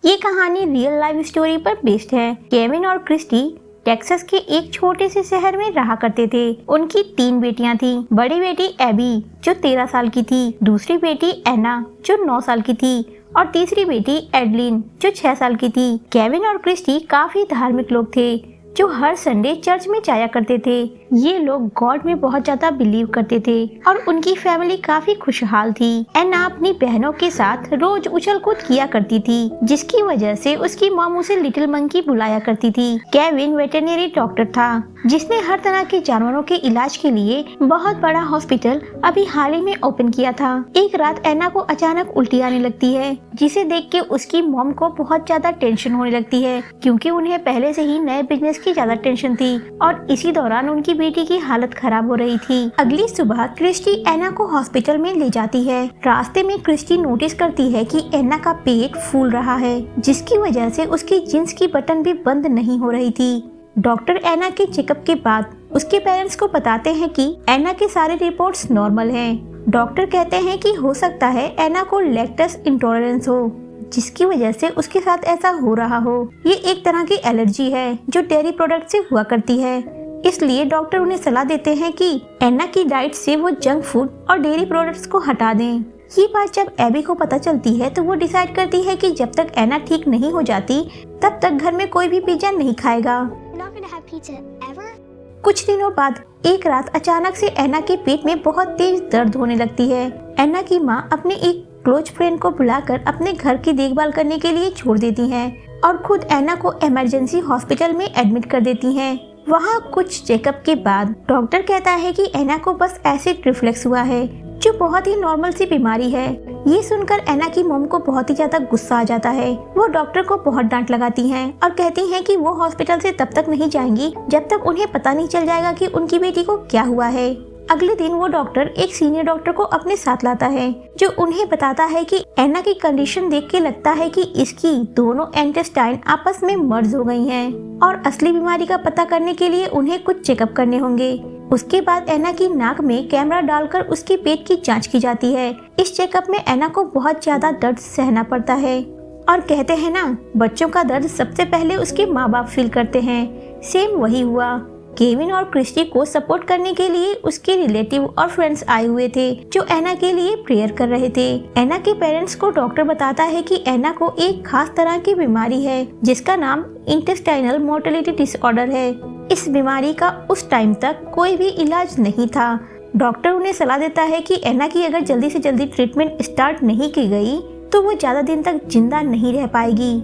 ये कहानी real life story पर बेस्ड है। केविन और क्रिस्टी टेक्सास के एक छोटे से शहर में रहा करते थे। उनकी 3 बेटियां थीं। बड़ी बेटी एबी जो 13 साल की थी, दूसरी बेटी एना जो 9 साल की थी और तीसरी बेटी एडलिन जो 6 साल की थी। केविन और क्रिस्टी काफी धार्मिक लोग थे जो हर संडे चर्च में जाया करते थे। ये लोग गॉड में बहुत ज्यादा बिलीव करते थे और उनकी फैमिली काफी खुशहाल थी। एना अपनी बहनों के साथ रोज उछल कूद किया करती थी, जिसकी वजह से उसकी मॉम उसे लिटिल मंकी बुलाया करती थी। केविन वेटरनरी डॉक्टर था जिसने हर तरह के जानवरों के इलाज के लिए बहुत बड़ा हॉस्पिटल अभी हाल ही में ओपन किया था। एक रात एना को अचानक उल्टी आने लगती है, जिसे देख के उसकी मॉम को बहुत ज्यादा टेंशन होने लगती है, क्योंकि उन्हें पहले से ही नए बिजनेस की ज्यादा टेंशन थी और इसी दौरान उनकी बेटी की हालत खराब हो रही थी। अगली सुबह क्रिस्टी एना को हॉस्पिटल में ले जाती है। रास्ते में क्रिस्टी नोटिस करती है कि एना का पेट फूल रहा है, जिसकी वजह से उसकी जींस की बटन भी बंद नहीं हो रही थी। डॉक्टर एना के चेकअप के बाद उसके पेरेंट्स को बताते हैं कि एना के सारे रिपोर्ट्स नॉर्मल हैं। डॉक्टर कहते हैं कि हो सकता है एना को लैक्टोज इंटॉलरेंस हो, जिसकी वजह से उसके साथ ऐसा हो रहा हो। ये एक तरह की एलर्जी है जो डेयरी प्रोडक्ट से हुआ करती है। इसलिए डॉक्टर उन्हें सलाह देते हैं कि एना की डाइट से वो जंक फूड और डेयरी प्रोडक्ट्स को हटा दें। ये बात जब एबी को पता चलती है तो वो डिसाइड करती है कि जब तक एना ठीक नहीं हो जाती तब तक घर में कोई भी पिज्जा नहीं खाएगा। कुछ दिनों बाद एक रात अचानक से एना के पेट में बहुत तेज दर्द होने लगती है। एना की माँ अपने एक क्लोज फ्रेंड को बुलाकर अपने घर की देखभाल करने के लिए छोड़ देती हैं और खुद एना को इमरजेंसी हॉस्पिटल में एडमिट कर देती हैं। वहाँ कुछ चेकअप के बाद डॉक्टर कहता है कि एना को बस एसिड रिफ्लक्स हुआ है, जो बहुत ही नॉर्मल सी बीमारी है। ये सुनकर एना की मॉम को बहुत ही ज्यादा गुस्सा आ जाता है। वो डॉक्टर को बहुत डांट लगाती हैं और कहती हैं कि वो हॉस्पिटल से तब तक नहीं जाएंगी जब तक उन्हें पता नहीं चल जाएगा कि उनकी बेटी को क्या हुआ है। अगले दिन वो डॉक्टर एक सीनियर डॉक्टर को अपने साथ लाता है, जो उन्हें बताता है कि एना की कंडीशन देख के लगता है कि इसकी दोनों इंटेस्टाइन आपस में मर्ज हो गई हैं और असली बीमारी का पता करने के लिए उन्हें कुछ चेकअप करने होंगे। उसके बाद एना की नाक में कैमरा डालकर उसके पेट की जांच की जाती है। इस चेकअप में एना को बहुत ज्यादा दर्द सहना पड़ता है और कहते हैं ना, बच्चों का दर्द सबसे पहले उसके माँ बाप फील करते हैं। सेम वही हुआ। केविन और क्रिस्टी को सपोर्ट करने के लिए उसके रिलेटिव और फ्रेंड्स आए हुए थे, जो एना के लिए प्रेयर कर रहे थे। एना के पेरेंट्स को डॉक्टर बताता है कि एना को एक खास तरह की बीमारी है, जिसका नाम इंटेस्टाइनल मोटिलिटी डिसऑर्डर है। इस बीमारी का उस टाइम तक कोई भी इलाज नहीं था। डॉक्टर उन्हें सलाह देता है कि एना की अगर जल्दी से जल्दी ट्रीटमेंट स्टार्ट नहीं की गई तो वो ज्यादा दिन तक जिंदा नहीं रह पाएगी।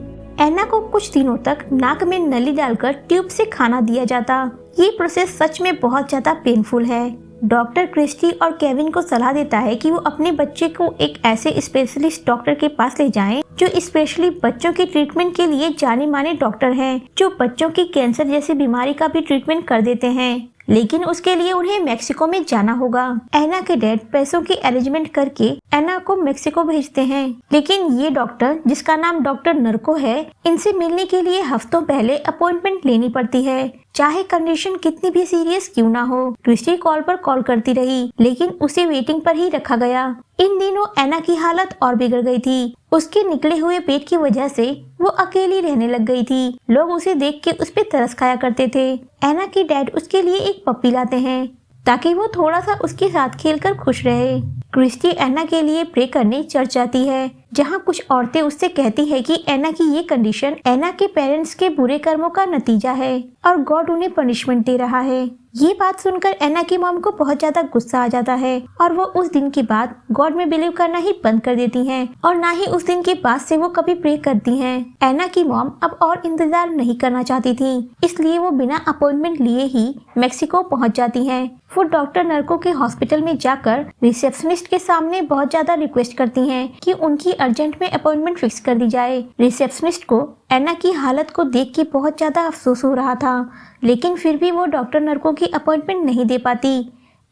एना को कुछ दिनों तक नाक में नली डालकर ट्यूब से खाना दिया जाता। ये प्रोसेस सच में बहुत ज्यादा पेनफुल है। डॉक्टर क्रिस्टी और केविन को सलाह देता है कि वो अपने बच्चे को एक ऐसे स्पेशलिस्ट डॉक्टर के पास ले जाएं, जो स्पेशली बच्चों के ट्रीटमेंट के लिए जाने माने डॉक्टर हैं, जो बच्चों की कैंसर जैसी बीमारी का भी ट्रीटमेंट कर देते हैं। लेकिन उसके लिए उन्हें मेक्सिको में जाना होगा। एना के डैड पैसों की अरेंजमेंट करके एना को मेक्सिको भेजते हैं, लेकिन ये डॉक्टर, जिसका नाम डॉक्टर नर्को है, इनसे मिलने के लिए हफ्तों पहले अपॉइंटमेंट लेनी पड़ती है, चाहे कंडीशन कितनी भी सीरियस क्यों ना हो। क्रिस्टी कॉल पर कॉल करती रही, लेकिन उसे वेटिंग पर ही रखा गया। इन दिनों एना की हालत और बिगड़ गई थी। उसके निकले हुए पेट की वजह से वो अकेली रहने लग गई थी। लोग उसे देख के उस पे तरस खाया करते थे। एना के डैड उसके लिए एक पप्पी लाते हैं ताकि वो थोड़ा सा उसके साथ खेलकर खुश रहे। क्रिस्टी एना के लिए प्रे करने चर्च जाती है, जहाँ कुछ औरतें उससे कहती है कि एना की ये कंडीशन एना के पेरेंट्स के बुरे कर्मों का नतीजा है और गॉड उन्हें पनिशमेंट दे रहा है। ये बात सुनकर एना की मॉम को बहुत ज्यादा गुस्सा आ जाता है और वो उस दिन के बाद गॉड में बिलीव करना ही बंद कर देती हैं और ना ही उस दिन के बाद से वो कभी प्रे करती हैं। एना की मॉम अब और इंतजार नहीं करना चाहती थी, इसलिए वो बिना अपॉइंटमेंट लिए ही मेक्सिको पहुंच जाती हैं। वो डॉक्टर नर्को के हॉस्पिटल में जाकर रिसेप्शनिस्ट के सामने बहुत ज्यादा रिक्वेस्ट करती हैं कि उनकी अर्जेंट में अपॉइंटमेंट फिक्स कर दी जाए। रिसेप्शनिस्ट को एना की हालत को देख के बहुत ज्यादा अफसोस हो रहा था, लेकिन फिर भी वो डॉक्टर नर्को की अपॉइंटमेंट नहीं दे पाती।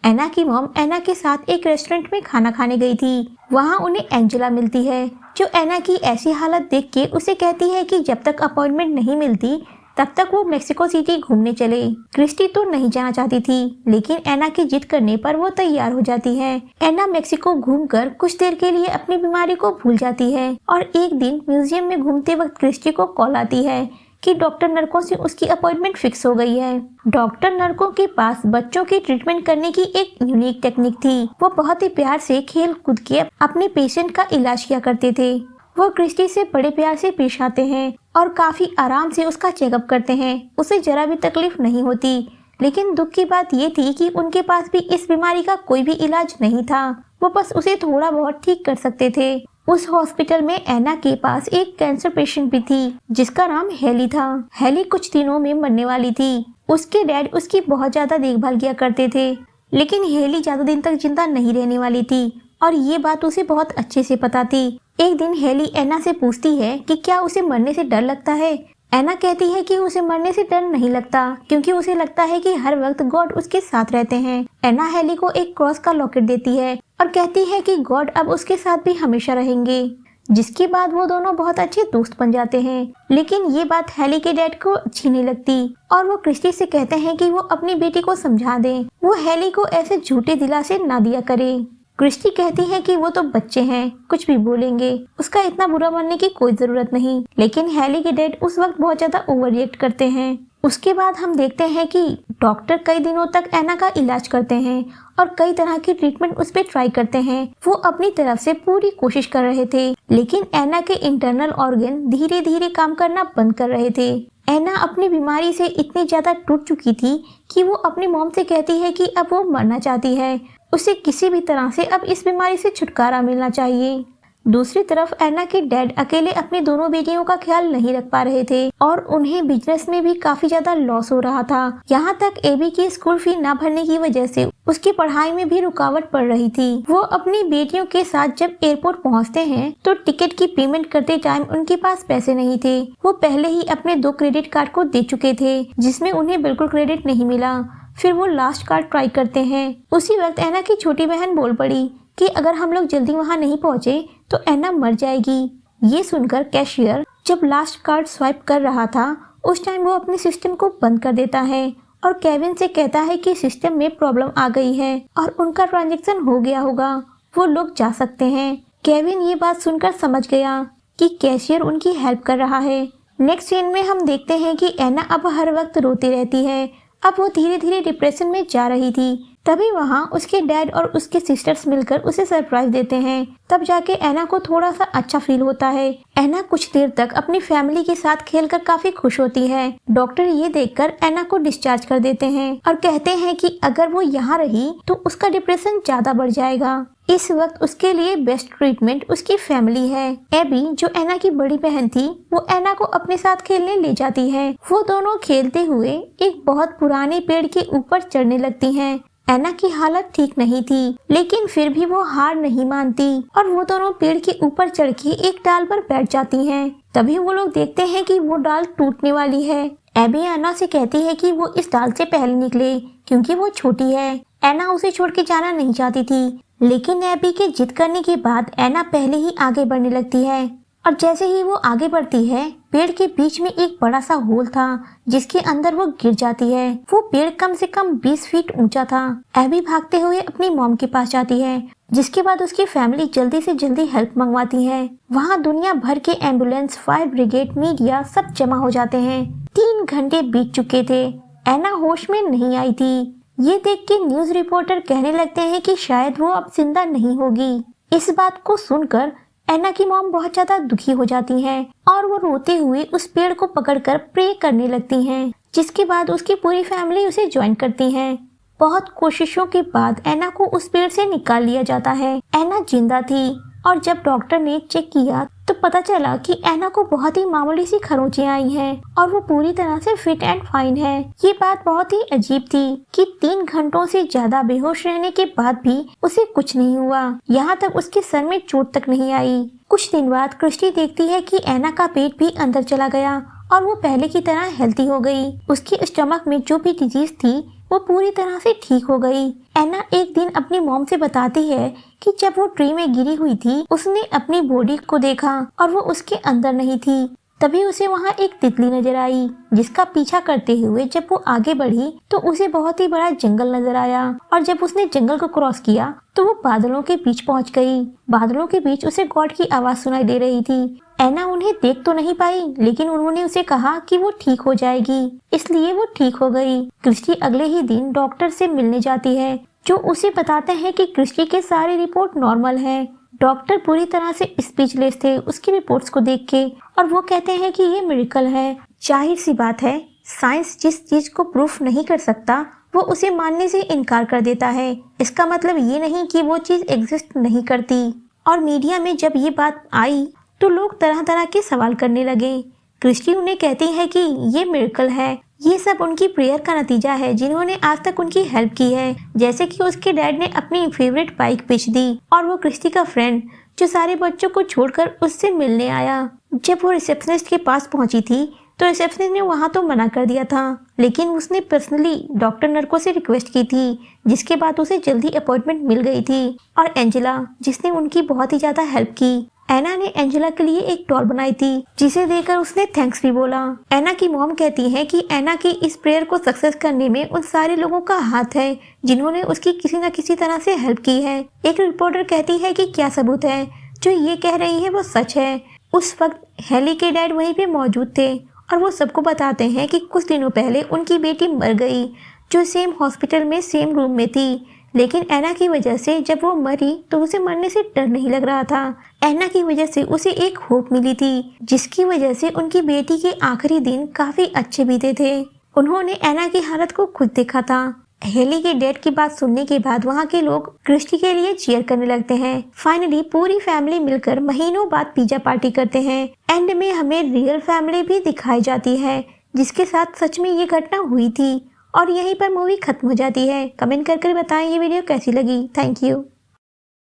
एना की मॉम एना के साथ एक रेस्टोरेंट में खाना खाने गई थी। वहाँ उन्हें एंजेला मिलती है, जो एना की ऐसी हालत देख के उसे कहती है कि जब तक अपॉइंटमेंट नहीं मिलती तब तक वो मेक्सिको सिटी घूमने चले। क्रिस्टी तो नहीं जाना चाहती थी, लेकिन एना की जिद करने पर वो तैयार हो जाती है। एना मेक्सिको घूमकर कुछ देर के लिए अपनी बीमारी को भूल जाती है और एक दिन म्यूजियम में घूमते वक्त क्रिस्टी को कॉल आती है कि डॉक्टर नर्को से उसकी अपॉइंटमेंट फिक्स हो गई है। डॉक्टर नर्को के पास बच्चों की ट्रीटमेंट करने की एक यूनिक टेक्निक थी। वो बहुत ही प्यार से खेल कूद के अपने पेशेंट का इलाज किया करते थे। वो क्रिस्टी से बड़े प्यार से पेश आते हैं और काफी आराम से उसका चेकअप करते हैं। उसे जरा भी तकलीफ नहीं होती, लेकिन दुख की बात ये थी कि उनके पास भी इस बीमारी का कोई भी इलाज नहीं था। वो बस उसे थोड़ा बहुत ठीक कर सकते थे। उस हॉस्पिटल में एना के पास एक कैंसर पेशेंट भी थी जिसका नाम हेली था। हेली कुछ दिनों में मरने वाली थी। उसके डैड उसकी बहुत ज्यादा देखभाल किया करते थे, लेकिन हेली ज्यादा दिन तक जिंदा नहीं रहने वाली थी और ये बात उसे बहुत अच्छे से पता थी। एक दिन हेली एना से पूछती है कि क्या उसे मरने से डर लगता है। एना कहती है कि उसे मरने से डर नहीं लगता, क्योंकि उसे लगता है कि हर वक्त गॉड उसके साथ रहते हैं। एना हेली को एक क्रॉस का लॉकेट देती है और कहती है कि गॉड अब उसके साथ भी हमेशा रहेंगे, जिसके बाद वो दोनों बहुत अच्छे दोस्त बन जाते हैं। लेकिन ये बात हेली के डैड को अच्छी नहीं लगती और वो क्रिस्टी से कहते हैं कि वो अपनी बेटी को समझा दें, वो हेली को ऐसे झूठे दिलासे ना दिया करे। क्रिस्टी कहती है कि वो तो बच्चे हैं, कुछ भी बोलेंगे, उसका इतना बुरा मानने की कोई जरूरत नहीं। लेकिन हेली के डैड उस वक्त बहुत ज्यादा ओवर रिएक्ट करते हैं। उसके बाद हम देखते हैं कि डॉक्टर कई दिनों तक एना का इलाज करते हैं और कई तरह की ट्रीटमेंट उस पर ट्राई करते हैं। वो अपनी तरफ से पूरी कोशिश कर रहे थे, लेकिन एना के इंटरनल ऑर्गन धीरे धीरे काम करना बंद कर रहे थे। एना अपनी बीमारी से इतनी ज्यादा टूट चुकी थी कि वो अपनी मॉम से कहती है कि अब वो मरना चाहती है। उसे किसी भी तरह से अब इस बीमारी से छुटकारा मिलना चाहिए। दूसरी तरफ एना के डैड अकेले अपनी दोनों बेटियों का ख्याल नहीं रख पा रहे थे और उन्हें बिजनेस में भी काफी ज्यादा लॉस हो रहा था। यहाँ तक एबी की स्कूल फी न भरने की वजह से उसकी पढ़ाई में भी रुकावट पड़ रही थी। वो अपनी बेटियों के साथ जब एयरपोर्ट पहुँचते हैं तो टिकट की पेमेंट करते टाइम उनके पास पैसे नहीं थे। वो पहले ही अपने 2 क्रेडिट कार्ड को दे चुके थे, जिसमें उन्हें बिल्कुल क्रेडिट नहीं मिला। फिर वो लास्ट कार्ड ट्राई करते हैं। उसी वक्त एना की छोटी बहन बोल पड़ी कि अगर हम लोग जल्दी वहाँ नहीं पहुँचे तो एना मर जाएगी। ये सुनकर कैशियर जब लास्ट कार्ड स्वाइप कर रहा था उस टाइम वो अपने सिस्टम को बंद कर देता है और केविन से कहता है कि सिस्टम में प्रॉब्लम आ गई है और उनका ट्रांजैक्शन हो गया होगा, वो लोग जा सकते हैं। केविन ये बात सुनकर समझ गया कि कैशियर उनकी हेल्प कर रहा है। नेक्स्ट सीन में हम देखते हैं कि एना अब हर वक्त रोती रहती है। अब वो धीरे धीरे डिप्रेशन में जा रही थी। तभी वहाँ उसके डैड और उसके सिस्टर्स मिलकर उसे सरप्राइज देते हैं। तब जाके एना को थोड़ा सा अच्छा फील होता है। एना कुछ देर तक अपनी फैमिली के साथ खेलकर काफी खुश होती है। डॉक्टर ये देखकर एना को डिस्चार्ज कर देते हैं और कहते हैं कि अगर वो यहाँ रही तो उसका डिप्रेशन ज्यादा बढ़ जाएगा। इस वक्त उसके लिए बेस्ट ट्रीटमेंट उसकी फैमिली है। एबी जो एना की बड़ी बहन थी वो एना को अपने साथ खेलने ले जाती है। वो दोनों खेलते हुए एक बहुत पुराने पेड़ के ऊपर चढ़ने लगती हैं। एना की हालत ठीक नहीं थी, लेकिन फिर भी वो हार नहीं मानती और वो दोनों पेड़ के ऊपर चढ़ के एक डाल पर बैठ जाती हैं। तभी वो लोग देखते हैं कि वो डाल टूटने वाली है। एबी एना से कहती है कि वो इस डाल से पहले निकले क्योंकि वो छोटी है। एना उसे छोड़ के जाना नहीं चाहती थी, लेकिन एबी के जिद करने के बाद एना पहले ही आगे बढ़ने लगती है और जैसे ही वो आगे बढ़ती है पेड़ के बीच में एक बड़ा सा होल था जिसके अंदर वो गिर जाती है। वो पेड़ कम से कम 20 फीट ऊंचा था। एबी भागते हुए अपनी मॉम के पास जाती है, जिसके बाद उसकी फैमिली जल्दी से जल्दी हेल्प मंगवाती है। वहाँ दुनिया भर के एम्बुलेंस, फायर ब्रिगेड, मीडिया सब जमा हो जाते हैं। 3 घंटे बीत चुके थे। एना होश में नहीं आई थी। ये देख के न्यूज रिपोर्टर कहने लगते हैं कि शायद वो अब जिंदा नहीं होगी। इस बात को सुनकर एना की मॉम बहुत ज्यादा दुखी हो जाती हैं और वो रोते हुए उस पेड़ को पकड़कर प्रे करने लगती हैं, जिसके बाद उसकी पूरी फैमिली उसे ज्वाइन करती है। बहुत कोशिशों के बाद एना को उस पेड़ से निकाल लिया जाता है। एना जिंदा थी और जब डॉक्टर ने चेक किया तो पता चला कि एना को बहुत ही मामूली सी खरोंचियां आई हैं और वो पूरी तरह से फिट एंड फाइन है। ये बात बहुत ही अजीब थी कि 3 घंटों से ज्यादा बेहोश रहने के बाद भी उसे कुछ नहीं हुआ। यहाँ तक उसके सर में चोट तक नहीं आई। कुछ दिन बाद क्रिस्टी देखती है कि एना का पेट भी अंदर चला गया और वो पहले की तरह हेल्थी हो गई। उसके स्टमक में जो भी डिजीज थी वो पूरी तरह से ठीक हो गई। एना एक दिन अपनी मॉम से बताती है कि जब वो ट्री में गिरी हुई थी उसने अपनी बॉडी को देखा और वो उसके अंदर नहीं थी। तभी उसे वहाँ एक तितली नजर आई, जिसका पीछा करते हुए जब वो आगे बढ़ी तो उसे बहुत ही बड़ा जंगल नजर आया। और जब उसने जंगल को क्रॉस किया तो वो बादलों के बीच पहुंच गई। बादलों के बीच उसे गॉड की आवाज सुनाई दे रही थी। एना उन्हें देख तो नहीं पाई, लेकिन उन्होंने उसे कहा कि वो ठीक हो जाएगी, इसलिए वो ठीक हो गई। क्रिस्टी अगले ही दिन डॉक्टर से मिलने जाती है, जो उसे बताते हैं कि क्रिस्टी के सारी रिपोर्ट नॉर्मल है। डॉक्टर पूरी तरह से स्पीचलेस थे उसकी रिपोर्ट्स को देख के, और वो कहते हैं कि ये मिरेकल है। जाहिर सी बात है, साइंस जिस चीज को प्रूफ नहीं कर सकता वो उसे मानने से इनकार कर देता है। इसका मतलब ये नहीं कि वो चीज एग्जिस्ट नहीं करती। और मीडिया में जब ये बात आई तो लोग तरह तरह के सवाल करने लगे। क्रिस्टी उन्हें कहती है कि ये मिरेकल है, ये सब उनकी प्रेयर का नतीजा है जिन्होंने आज तक उनकी हेल्प की है। जैसे कि उसके डैड ने अपनी फेवरेट बाइक बेच दी, और वो क्रिस्टी का फ्रेंड जो सारे बच्चों को छोड़कर उससे मिलने आया। जब वो रिसेप्शनिस्ट के पास पहुंची थी तो रिसेप्शनिस्ट ने वहां तो मना कर दिया था, लेकिन उसने पर्सनली डॉक्टर नरको से रिक्वेस्ट की थी, जिसके बाद उसे जल्दी अपॉइंटमेंट मिल गई थी। और एंजेला, जिसने उनकी बहुत ही ज्यादा हेल्प की, एना ने एंजेला के लिए एक डॉल बनाई थी, जिसे देकर उसने थैंक्स भी बोला। एना की मॉम कहती है कि एना की इस प्रेयर को सक्सेस करने में उन सारे लोगों का हाथ है जिन्होंने उसकी किसी न किसी तरह से हेल्प की है। एक रिपोर्टर कहती है कि क्या सबूत है, जो ये कह रही है वो सच है। उस वक्त हेली के डैड वहीं पे मौजूद थे, और वो सबको बताते हैं कि कुछ दिनों पहले उनकी बेटी मर गई, जो सेम हॉस्पिटल में सेम रूम में थी। लेकिन एना की वजह से जब वो मरी तो उसे मरने से डर नहीं लग रहा था। एना की वजह से उसे एक होप मिली थी, जिसकी वजह से उनकी बेटी के आखिरी दिन काफी अच्छे बीते थे। उन्होंने एना की हालत को खुद देखा था। हेली के डेड की बात सुनने के बाद वहाँ के लोग क्रिस्टी के लिए चीयर करने लगते हैं। फाइनली पूरी फैमिली मिलकर महीनों बाद पिज्जा पार्टी करते हैं। एंड में हमें रियल फैमिली भी दिखाई जाती है, जिसके साथ सच में ये घटना हुई थी। और यहीं पर मूवी खत्म हो जाती है। कमेंट करके बताएं ये वीडियो कैसी लगी। Thank you.